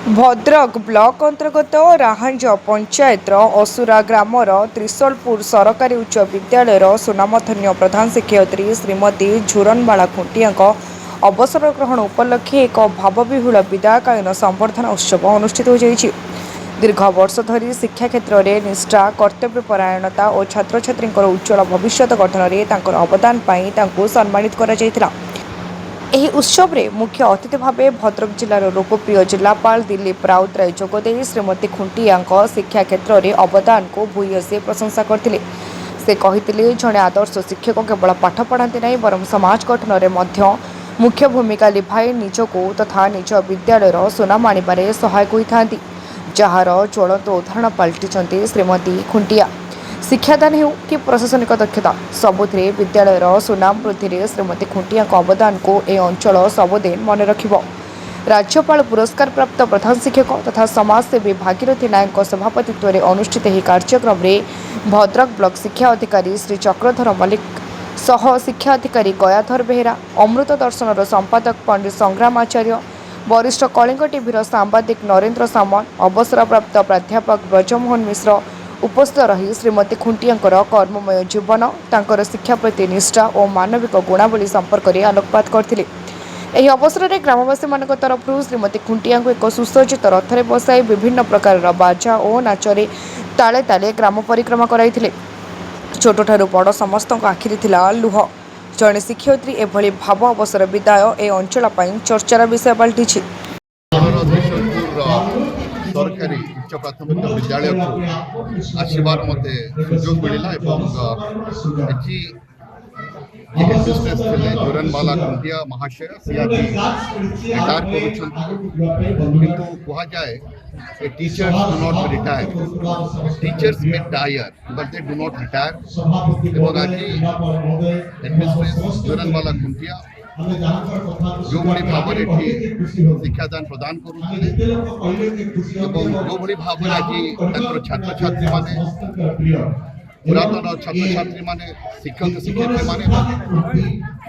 Bhadrak block अंतर्गत राहांज पंचायतर asura grammar त्रिशलपुर सरकारी उच्च विद्यालय सुनामधन्य प्रधान शिक्षयित्री श्रीमती झुरनबाला खुंटिया अवसर ग्रहण उपलक्षे एक भावविहुल विदायकालीन संबर्धना उत्सव अनुष्ठित हो जाइछि। दीर्घ वर्ष धरी शिक्षा क्षेत्र में निष्ठा कर्तव्यपरायणता और छात्र छात्री उज्ज्वल भविष्य गठन में अवदान पाई सम्मानित करा जायथिला। ଏହି ଉତ୍ସବରେ ମୁଖ୍ୟ ଅତିଥି ଭାବେ ଭଦ୍ରକ ଜିଲ୍ଲାର ଲୋକପ୍ରିୟ ଜିଲ୍ଲାପାଳ ଦିଲ୍ଲୀପ ରାଉତରାୟ ଯୋଗଦେଇ ଶ୍ରୀମତୀ ଖୁଣ୍ଟିଆଙ୍କ ଶିକ୍ଷା କ୍ଷେତ୍ରରେ ଅବଦାନକୁ ଭୂୟସୀ ପ୍ରଶଂସା କରିଥିଲେ। ସେ କହିଥିଲେ, ଜଣେ ଆଦର୍ଶ ଶିକ୍ଷକ କେବଳ ପାଠ ପଢ଼ାନ୍ତି ନାହିଁ, ବରଂ ସମାଜ ଗଠନରେ ମଧ୍ୟ ମୁଖ୍ୟ ଭୂମିକା ଲିଭାଇ ନିଜକୁ ତଥା ନିଜ ବିଦ୍ୟାଳୟର ସୁନାମ ଆଣିବାରେ ସହାୟକ ହୋଇଥାନ୍ତି, ଯାହାର ଜ୍ୱଳନ୍ତ ଉଦାହରଣ ପାଲଟିଛନ୍ତି ଶ୍ରୀମତୀ ଖୁଣ୍ଟିଆ। शिक्षादान हो कि प्रशासनिक दक्षता सबुथिरे विद्यालयर सुनाम वृद्धि श्रीमती खुंटिया अवदान को ए अंचल सबुदिन मन रखिब। राज्यपाल पुरस्कार प्राप्त प्रधान शिक्षक तथा समाजसेवी भागीरथी नायक सभापतित्व में अनुष्ठित यह कार्यक्रम में भद्रक ब्लॉक शिक्षा अधिकारी श्री चक्रधर मल्लिक सह शिक्षा अधिकारी गयाधर बेहेरा, अमृत दर्शन संपादक पंडित संग्राम आचार्य, वरिष्ठ कलिंग टीवी सांबादिक नरेंद्र सामल, अवसरप्राप्त प्राध्यापक ब्रजमोहन मिश्र उपस्थित रही श्रीमती खुंटिया कर्ममय जीवन, तांकर शिक्षा प्रति निष्ठा और मानविक गुणावली संपर्क में आलोकपात करथिले। एही अवसर में ग्रामवासी मान तरफ श्रीमती खुंटिया एक सुसज्जित रथरे बसाई विभिन्न प्रकार बाजा और नाचरे ताले ताले ग्राम परिक्रमा कराइथिले। छोट ठारू बड़ समस्त आखिरी थिला लुह। जड़े शिक्षयित्री एभली भाव अवसर विदाय ए अंचल चर्चार विषय पलटिछि। सरकारी उच्च प्राथमिक विद्यालय को आसबार मत सुजोग मिलला झुरनबाला खुंटिया महाशय सीआजी रिटायर किंतु कह जाए teachers do not retire, teachers may tyre but they do not retire. आज एडमिनिस्ट्रेशन झुरनबाला खुंटिया जो भाई भाव शिक्षादान प्रदान करुले जो भाई भाव आज छात्र छात्री माने पुरातन छात्र छात्री माने शिक्षक शिक्षयित्री माने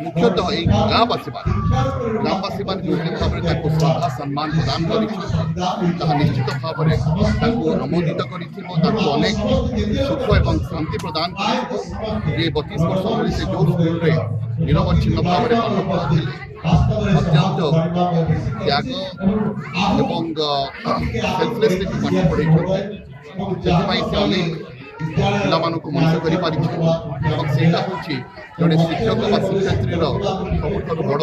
मुख्यतः गाँववासी मान जो भाव में श्रद्धा सम्मान प्रदान कर निश्चित भाव में अनुमोदित करनेक सुख और शांति प्रदान कर 32 वर्ष धरी से जो स्कूल निरवच्छिन्न भाव में पाठ पढ़ुले अत्यंत त्याग एवं सेल्फलेसली पाठ पढ़े से अनेक पिला मनुष्य कर जड़े शिक्षक व शिक्षयित्री सबुठ बड़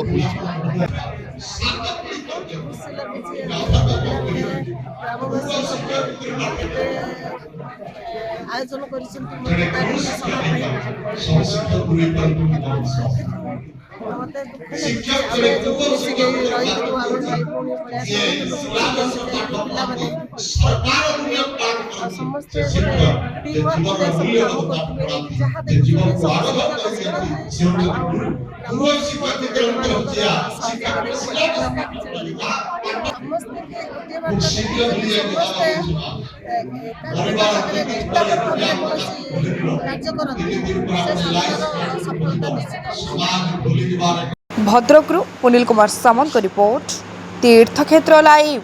आयोजन कर समस्ते भद्रक पुनील कुमार सामंत रिपोर्ट तीर्थक्षेत्र लाइव।